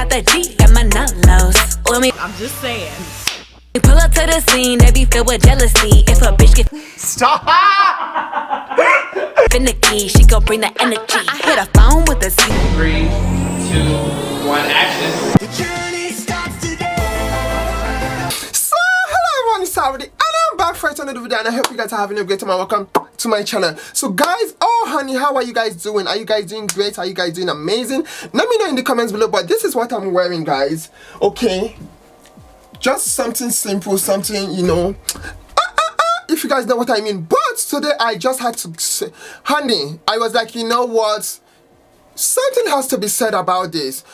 got that G, got my nullos. I'm just saying. We pull up to the scene, they be filled with jealousy. If a bitch get stop finicky, she gon' bring the energy. I hit a phone with a 3, 2, 1, action. The journey starts today. So hello everyone, it's Saudi and I'm back for another video and I hope you guys are having a great time and welcome to my channel. So guys, oh honey, how are you guys doing? Are you guys doing great? Are you guys doing amazing? Let me know in the comments below. But this is what I'm wearing, guys. Okay, just something simple, something, you know, if you guys know what I mean. But today I just had to say, honey, I was like, you know what, something has to be said about this.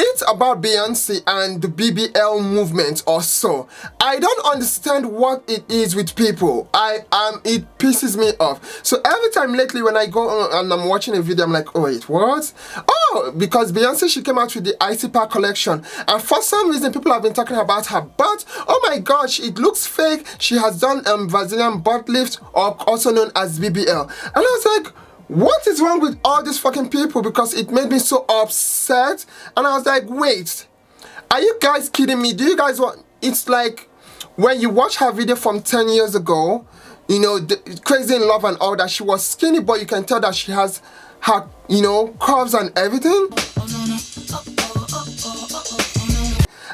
It's about Beyonce and the BBL movement or so. I don't understand what it is with people. It pisses me off. So every time lately when I go on and I'm watching a video, I'm like, oh wait, what? Oh, because Beyonce, she came out with the Icy Pack collection, and for some reason people have been talking about her butt. Oh my gosh, it looks fake. She has done Brazilian butt lift, or also known as BBL. And I was like, what is wrong with all these fucking people? Because it made me so upset. And I was like, wait, are you guys kidding me? Do you guys want, it's like when you watch her video from 10 years ago, you know, Crazy in Love and all that, she was skinny, but you can tell that she has her, you know, curves and everything.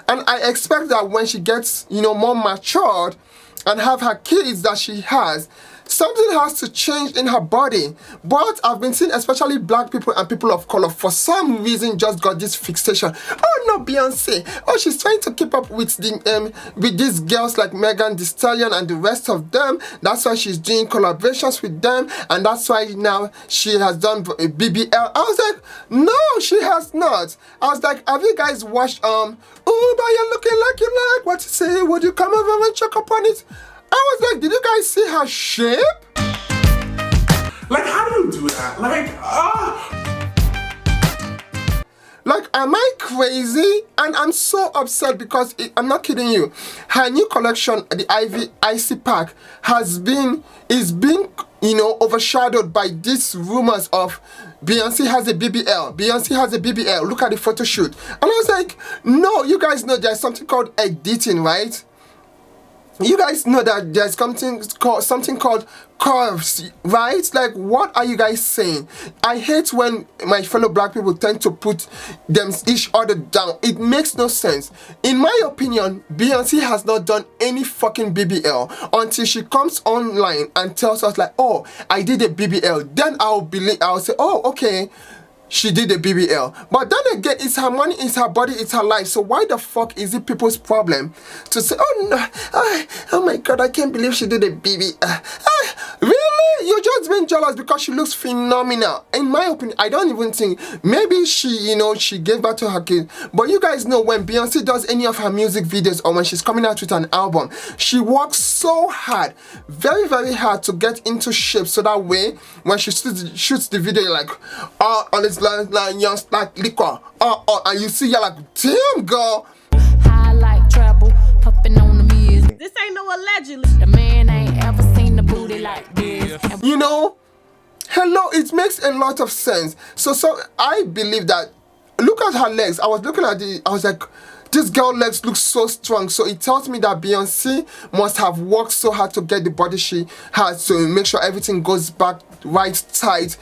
And I expect that when she gets, you know, more matured and have her kids that she has, something has to change in her body. But I've been seeing especially black people and people of color for some reason just got this fixation. Oh no, Beyonce, oh she's trying to keep up with the with these girls like Megan Thee Stallion and the rest of them. That's why she's doing collaborations with them, and that's why now she has done a BBL. I was like, no, she has not. I was like, have you guys watched oh but you're looking like you like what to say, would you come over and check up on it? I was like, did you guys see her shape? Like, how do you do that? Like, am I crazy? And I'm so upset because I'm not kidding you. Her new collection, the Icy Pack, is being, you know, overshadowed by these rumors of Beyonce has a BBL. Beyonce has a BBL. Look at the photo shoot. And I was like, no, you guys know there's something called editing, right? You guys know that there's something called curves, right? Like, what are you guys saying? I hate when my fellow black people tend to put each other down. It makes no sense. In my opinion, Beyonce has not done any fucking BBL until she comes online and tells us like, oh, I did a BBL. Then I'll say, oh, okay, she did a BBL. But then again, it's her money, it's her body, it's her life. So why the fuck is it people's problem to say, oh no, oh my god, I can't believe she did a BBL. Really? You're just being jealous because she looks phenomenal. In my opinion, I don't even think, maybe she, you know, she gave birth to her kid. But you guys know when Beyonce does any of her music videos or when she's coming out with an album, she works so hard, very, very hard to get into shape. So that way, when she shoots the video, you're like, oh, on this line, young like liquor, and you see, you're like, damn, girl. highlight trouble, puffing on the music. This ain't no allegedly. The man ain't ever seen the booty like this. You know, hello, it makes a lot of sense. So I believe that, look at her legs. I was looking at I was like, this girl legs look so strong. So it tells me that Beyonce must have worked so hard to get the body she has to make sure everything goes back right tight.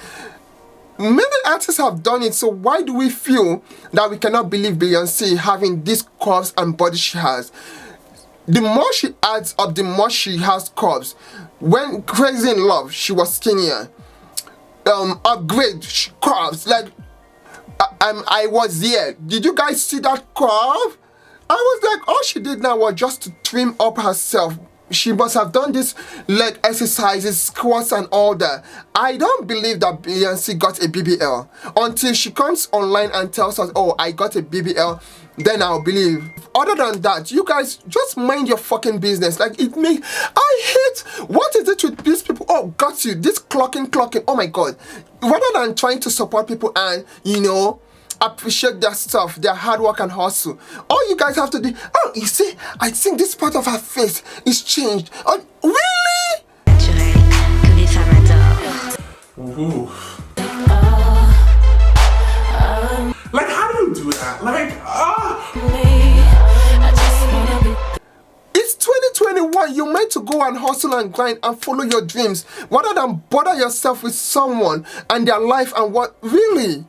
Many artists have done it, so why do we feel that we cannot believe Beyonce having these curves and body she has? The more she adds up, the more she has curves. When Crazy in Love, she was skinnier. Upgrade, curves. Like, I was there. Did you guys see that curve? I was like, all she did now was just to trim up herself. She must have done this leg exercises, squats and all that. I don't believe that Beyonce got a BBL until she comes online and tells us, oh, I got a BBL, then I'll believe. Other than that, you guys just mind your fucking business. Like, I hate, what is it with these people? Oh, got you, this clocking, oh my god. Rather than trying to support people and, you know, appreciate their stuff, their hard work and hustle, all you guys have to do, oh, you see, I think this part of her face is changed. Oh, really? Ooh. Like, how do you do that? Like, and hustle and grind and follow your dreams rather than bother yourself with someone and their life and what really?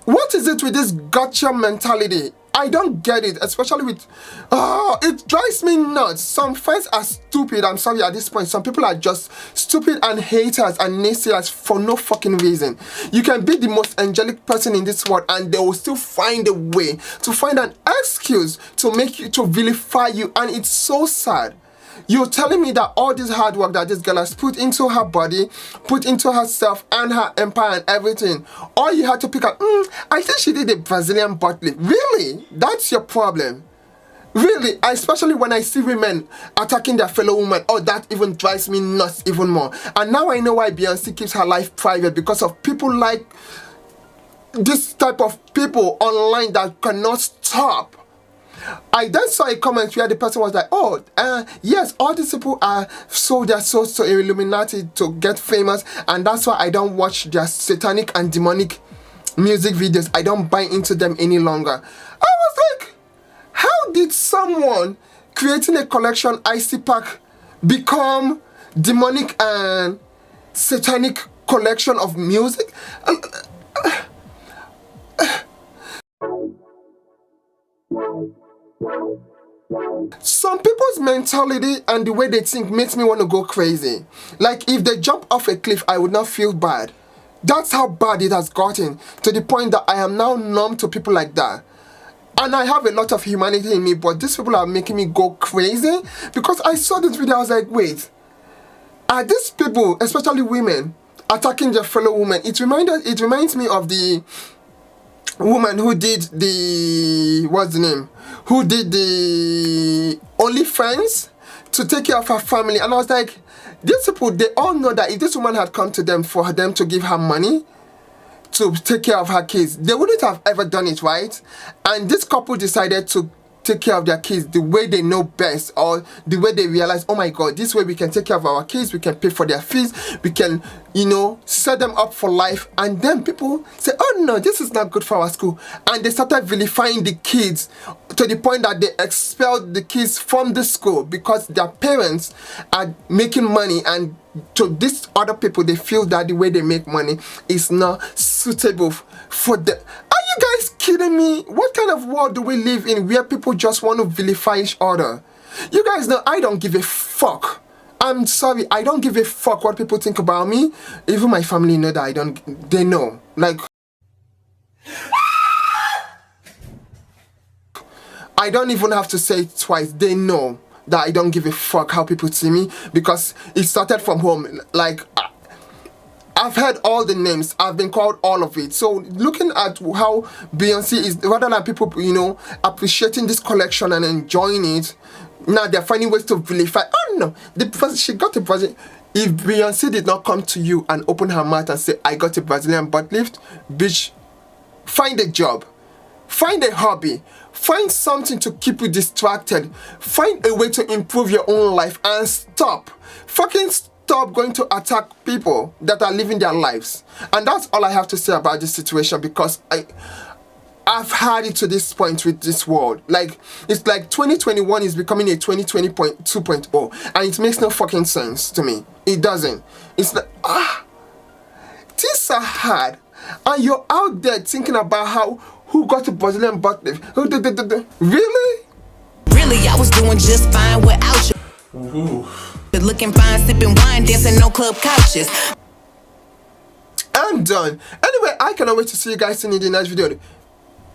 What is it with this gotcha mentality? I don't get it, especially with, it drives me nuts. Some friends are stupid, I'm sorry at this point. Some people are just stupid and haters and naysayers for no fucking reason. You can be the most angelic person in this world and they will still find a way to find an excuse to make you, to vilify you, and it's so sad. You're telling me that all this hard work that this girl has put into her body, put into herself and her empire and everything, all you had to pick up, I think she did a Brazilian butt lift. Really? That's your problem? Really? Especially when I see women attacking their fellow women. Oh, that even drives me nuts even more. And now I know why Beyonce keeps her life private, because of people like this type of people online that cannot stop. I then saw a comment where the person was like, oh, yes, all these people are sold their souls to Illuminati to get famous, and that's why I don't watch their satanic and demonic music videos. I don't buy into them any longer. I was like, how did someone creating a collection icy pack become demonic and satanic collection of music? Some people's mentality and the way they think makes me want to go crazy. Like, if they jump off a cliff, I would not feel bad. That's how bad it has gotten, to the point that I am now numb to people like that. And I have a lot of humanity in me, but these people are making me go crazy. Because I saw this video, I was like, wait, are these people, especially women, attacking their fellow women? It reminds me of the woman who did the, what's the name, who did the OnlyFans to take care of her family. And I was like, these people, they all know that if this woman had come to them for them to give her money to take care of her kids, they wouldn't have ever done it, right? And this couple decided to take care of their kids the way they know best, or the way they realize, oh my god, this way we can take care of our kids, we can pay for their fees, we can, you know, set them up for life. And then people say, oh no, this is not good for our school, and they started vilifying the kids to the point that they expelled the kids from the school because their parents are making money, and to these other people, they feel that the way they make money is not suitable for them. Are you guys kidding me? What kind of world do we live in where people just want to vilify each other? You guys know I don't give a fuck. I'm sorry, I don't give a fuck what people think about me. Even my family know that they know. Like, I don't even have to say it twice. They know that I don't give a fuck how people see me, because it started from home. Like, I've heard all the names, I've been called all of it. So looking at how Beyonce is, rather than people, you know, appreciating this collection and enjoying it, now they're finding ways to vilify. Oh no, she got a Brazilian. If Beyonce did not come to you and open her mouth and say, I got a Brazilian butt lift, bitch, find a job, find a hobby, find something to keep you distracted, find a way to improve your own life, and stop going to attack people that are living their lives. And that's all I have to say about this situation, because I've had it to this point with this world. Like, it's like 2021 is becoming a 2020.2.0, and it makes no fucking sense to me. It doesn't. It's like, things are hard, and you're out there thinking about who got a Brazilian butt lift. Really? Really, I was doing just fine without you. Ooh. Looking fine, sipping wine, dancing on club couches. I'm done. Anyway, I cannot wait to see you guys in the next video.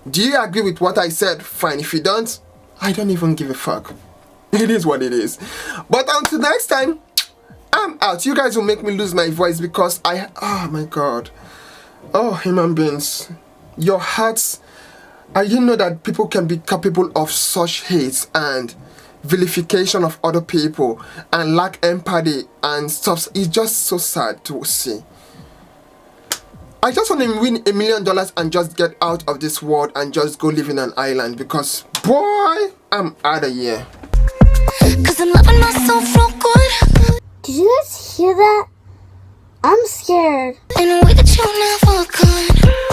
Do you agree with what I said? Fine. If you don't, I don't even give a fuck. It is what it is. But until next time, I'm out. You guys will make me lose my voice because oh my god. Oh, human beings. Your hearts. I didn't know that people can be capable of such hate and vilification of other people and lack empathy and stuff. It's just so sad to see. I just want to win $1 million and just get out of this world and just go live in an island, because boy, I'm out of here. Cause I'm loving myself real good. Did you guys hear that? I'm scared. In a way that you never could.